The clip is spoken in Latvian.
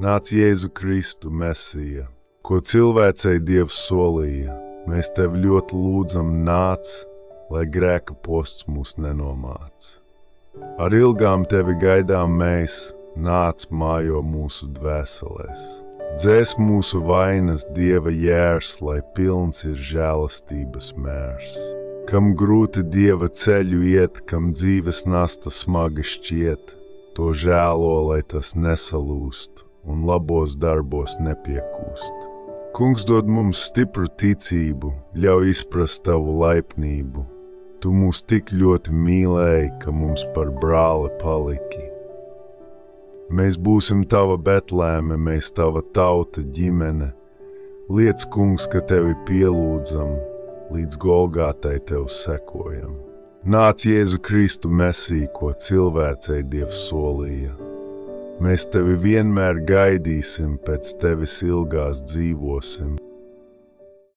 Nāc Jēzu Kristu, Mesija, ko cilvēcei Dievs solīja. Mēs tevi ļoti lūdzam, nāc, lai grēka posts mūs nenomāc. Ar ilgām tevi gaidām mēs, nāc mājo mūsu dvēselēs. Dzēs mūsu vainas Dieva jērs, lai pilns ir žēlastības mērs. Kam grūti Dieva ceļu iet, kam dzīves nasta smaga šķiet, to žēlo, lai tas nesalūst un labos darbos nepiekūst. Kungs dod mums stipru ticību, ļauj izprast tavu laipnību. Tu mūs tik ļoti mīlēji, ka mums par brāli paliki. Mēs būsim tava Betlēme, mēs tava tauta, ģimene. Liec, Kungs, ka tevi pielūdzam, līdz Golgātai tev sekojam. Nāc Jēzu Kristu, Mesija, ko cilvēcei Dievs solīja. Mēs tevi vienmēr gaidīsim, pēc tevis ilgās dzīvosim.